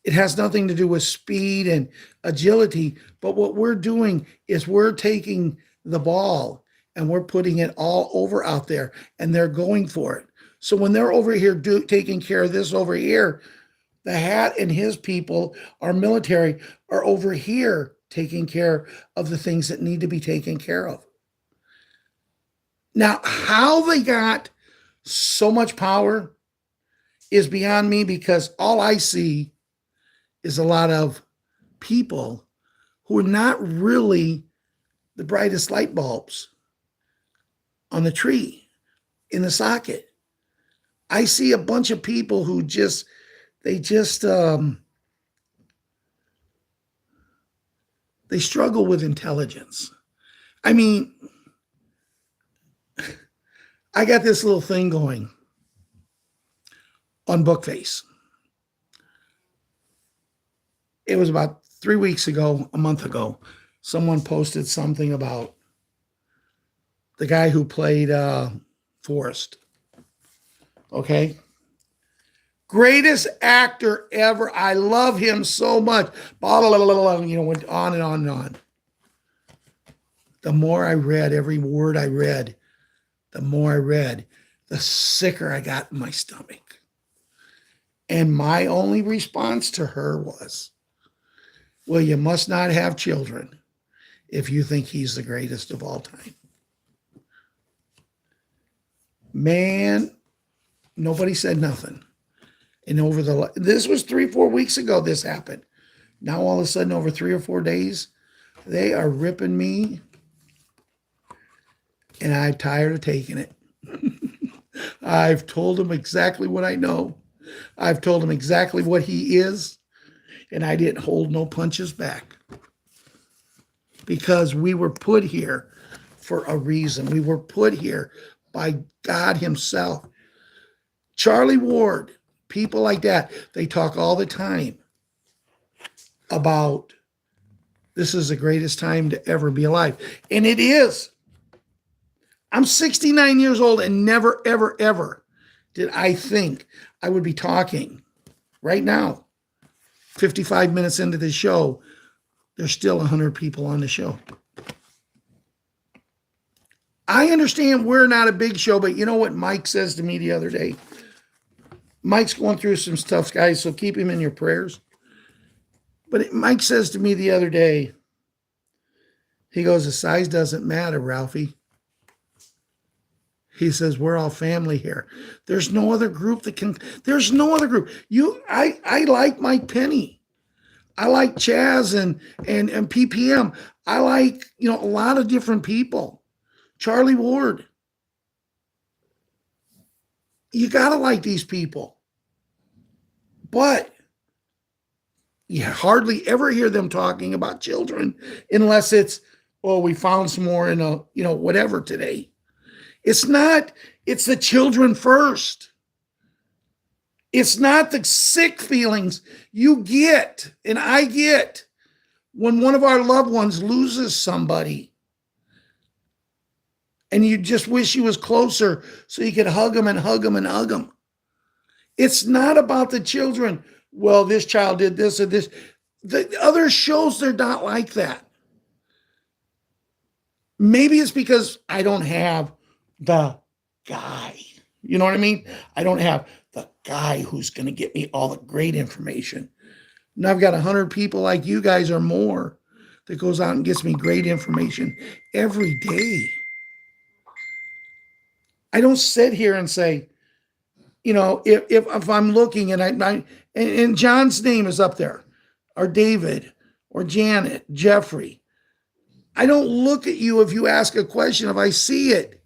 It has nothing to do with speed and agility, but what we're doing is we're taking the ball and we're putting it all over out there, and they're going for it. So when they're over here taking care of this over here, the Hat and his people, our military, are over here taking care of the things that need to be taken care of. Now, how they got so much power is beyond me, because all I see is a lot of people who are not really the brightest light bulbs on the tree, in the socket. I see a bunch of people who they struggle with intelligence. I mean, I got this little thing going on Bookface. It was about 3 weeks ago, a month ago, someone posted something about the guy who played Forrest. Okay? Greatest actor ever. I love him so much. Blah, blah, blah, blah, blah, went on and on and on. The more I read, every word I read, the sicker I got in my stomach. And my only response to her was, well, you must not have children if you think he's the greatest of all time. Man, nobody said nothing. And this was 3-4 weeks ago this happened. Now all of a sudden, over 3 or 4 days, they are ripping me, and I'm tired of taking it. I've told them exactly what I know. I've told them exactly what he is, and I didn't hold no punches back, because we were put here for a reason. We were put here by God himself. Charlie Ward, people like that, they talk all the time about this is the greatest time to ever be alive. And it is. I'm 69 years old and never, ever, ever did I think I would be talking right now, 55 minutes into the show. There's still 100 people on the show. I understand we're not a big show, but you know what Mike says to me the other day? Mike's going through some stuff, guys, so keep him in your prayers. But Mike says to me the other day, he goes, the size doesn't matter, Ralphie. He says, we're all family here. There's no other group that can, there's no other group. I like Mike Penny. I like Chaz and PPM. I like, a lot of different people. Charlie Ward. You got to like these people. But you hardly ever hear them talking about children unless it's, oh, we found some more in a, whatever today. It's not, it's the children first. It's not the sick feelings you get and I get when one of our loved ones loses somebody and you just wish he was closer so you could hug him and hug him and hug him. It's not about the children. Well, this child did this or this. The other shows, they're not like that. Maybe it's because I don't have the guy. You know what I mean? I don't have the guy who's going to get me all the great information. And I've got 100 people like you guys or more that goes out and gets me great information every day. I don't sit here and say, if I'm looking and John's name is up there, or David, or Janet, Jeffrey, I don't look at you if you ask a question. If I see it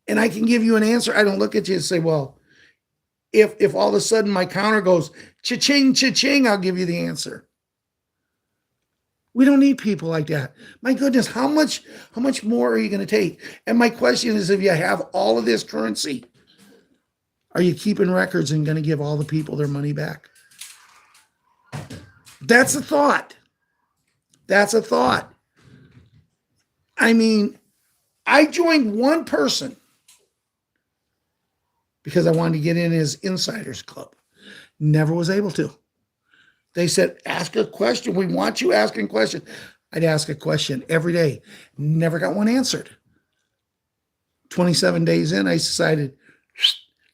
and I can give you an answer, I don't look at you and say, well, if all of a sudden my counter goes, cha-ching, cha-ching, I'll give you the answer. We don't need people like that. My goodness, how much more are you going to take? And my question is, if you have all of this currency, are you keeping records and going to give all the people their money back? That's a thought. That's a thought. I mean, I joined one person because I wanted to get in his insiders club. Never was able to. They said, ask a question. We want you asking questions. I'd ask a question every day. Never got one answered. 27 days in, I decided,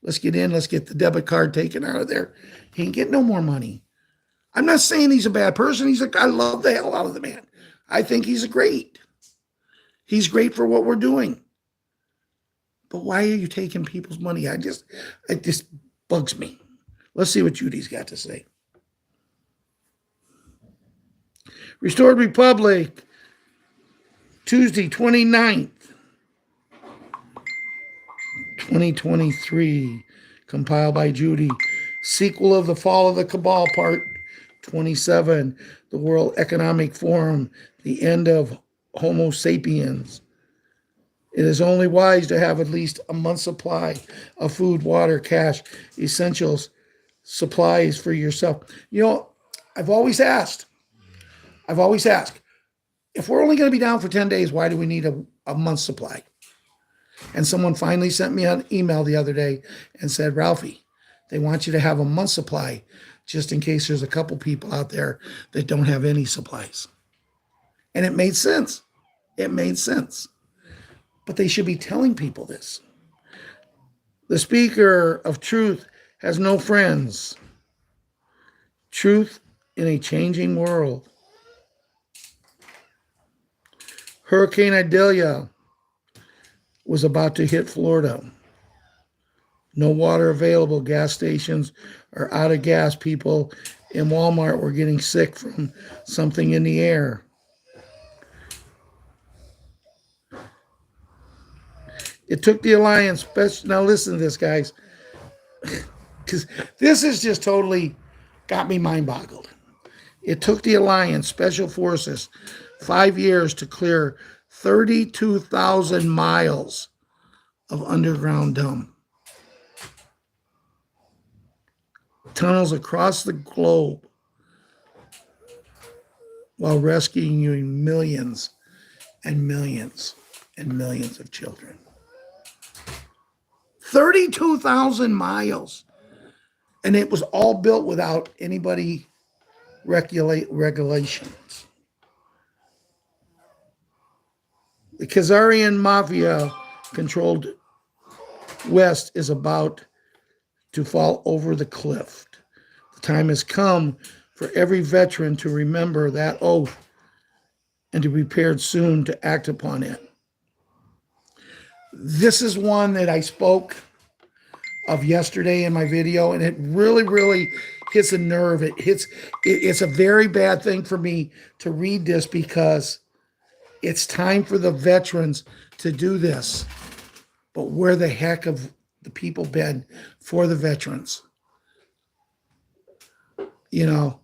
let's get in. Let's get the debit card taken out of there. He ain't get no more money. I'm not saying he's a bad person. I love the hell out of the man. I think he's great. He's great for what we're doing. But why are you taking people's money? It just bugs me. Let's see what Judy's got to say. Restored Republic, Tuesday, 29th, 2023, compiled by Judy. Sequel of The Fall of the Cabal, Part 27, the World Economic Forum, the end of Homo sapiens. It is only wise to have at least a month's supply of food, water, cash, essentials, supplies for yourself. I've always asked, if we're only going to be down for 10 days, why do we need a month's supply? And someone finally sent me an email the other day and said, Ralphie, they want you to have a month's supply just in case there's a couple people out there that don't have any supplies. And it made sense. It made sense. But they should be telling people this. The speaker of truth has no friends. Truth in a changing world. Hurricane Idalia was about to hit Florida. No water available. Gas stations are out of gas. People in Walmart were getting sick from something in the air. It took the alliance. Now listen to this, guys, because this is just totally got me mind-boggled. It took the alliance, special forces, 5 years to clear 32,000 miles of underground dump. Tunnels across the globe while rescuing millions and millions and millions of children. 32,000 miles. And it was all built without anybody regulations. The Khazarian mafia controlled West is about to fall over the cliff. The time has come for every veteran to remember that oath and to be prepared soon to act upon it. This is one that I spoke of yesterday in my video, and it really, really hits a nerve. It's a very bad thing for me to read this because it's time for the veterans to do this. But where the heck have the people been for the veterans? You know,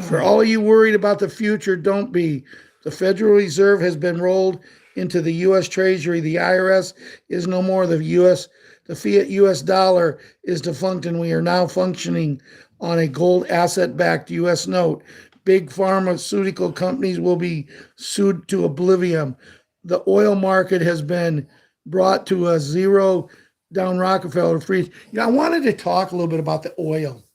for all of you worried about the future, don't be. The Federal Reserve has been rolled into the U.S. Treasury. The IRS is no more. The fiat U.S. dollar is defunct, and we are now functioning on a gold asset-backed U.S. note. Big pharmaceutical companies will be sued to oblivion. The oil market has been brought to a zero down Rockefeller freeze. I wanted to talk a little bit about the oil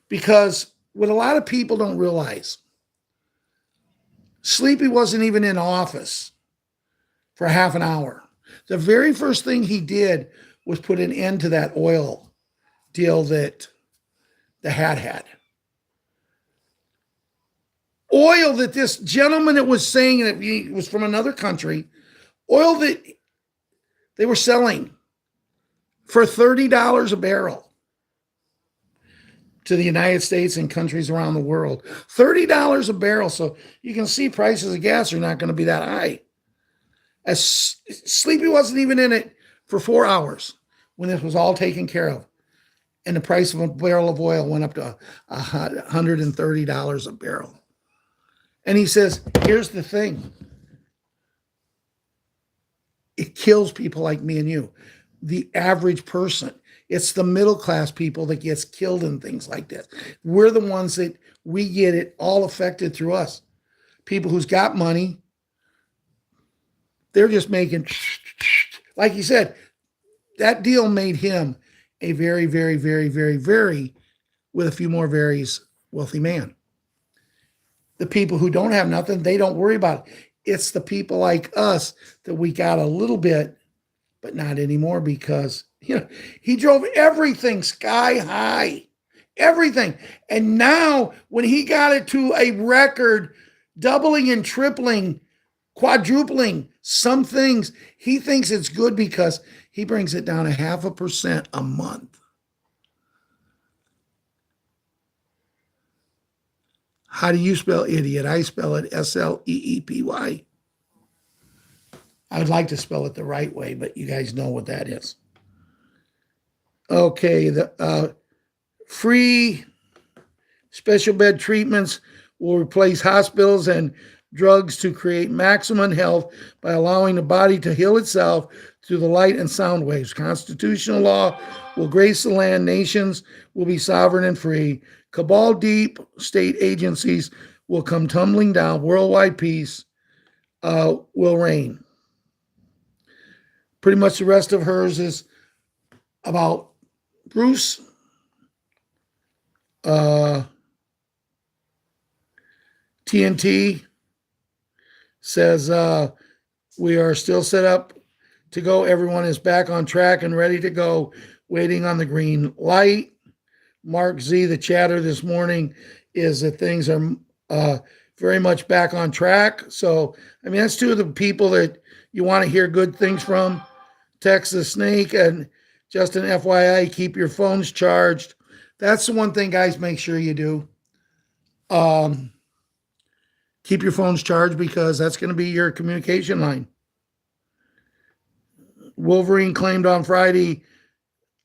because what a lot of people don't realize, Sleepy wasn't even in office for half an hour. The very first thing he did was put an end to that oil deal that the hat had. Oil that this gentleman that was saying, that he was from another country, oil that they were selling for $30 a barrel to the United States and countries around the world. $30 a barrel. So you can see prices of gas are not going to be that high. As Sleepy wasn't even in it for 4 hours when this was all taken care of. And the price of a barrel of oil went up to $130 a barrel. And he says, here's the thing. It kills people like me and you, the average person. It's the middle class people that gets killed in things like this. We're the ones that we get it all affected through us. People who's got money, they're just making, like he said, that deal made him a very, very, very, very, very, with a few more varies, wealthy man. The people who don't have nothing, they don't worry about it. It's the people like us that we got a little bit, but not anymore because, he drove everything sky high, everything. And now when he got it to a record, doubling and tripling, quadrupling some things, he thinks it's good because he brings it down 0.5% a month. How do you spell idiot? I spell it S-L-E-E-P-Y. I would like to spell it the right way, but you guys know what that is. Okay, the free special bed treatments will replace hospitals and drugs to create maximum health by allowing the body to heal itself through the light and sound waves. Constitutional law will grace the land. Nations will be sovereign and free. Cabal deep state agencies will come tumbling down. Worldwide peace will reign. Pretty much the rest of hers is about Bruce. TNT says we are still set up to go. Everyone is back on track and ready to go, waiting on the green light. Mark Z, the chatter this morning is that things are very much back on track. So, that's two of the people that you want to hear good things from. Texas Snake and Justin, FYI, keep your phones charged. That's the one thing, guys, make sure you do. Keep your phones charged because that's going to be your communication line. Wolverine claimed on Friday,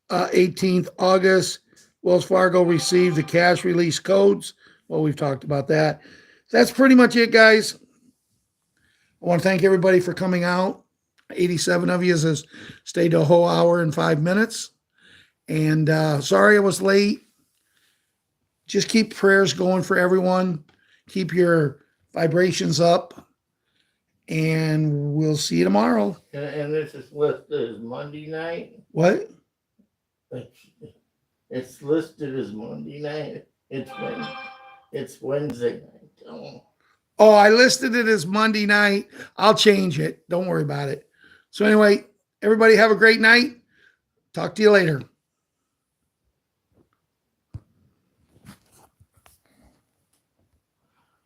18th August, Wells Fargo received the cash release codes. Well, we've talked about that. That's pretty much it, guys. I want to thank everybody for coming out. 87 of you has stayed a whole hour and 5 minutes. And sorry I was late. Just keep prayers going for everyone. Keep your vibrations up. And we'll see you tomorrow. And this is listed as Monday night. What? It's listed as Monday night. It's Wednesday night. Oh, I listed it as Monday night. I'll change it. Don't worry about it. So anyway, everybody have a great night. Talk to you later.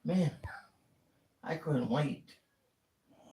Man, I couldn't wait.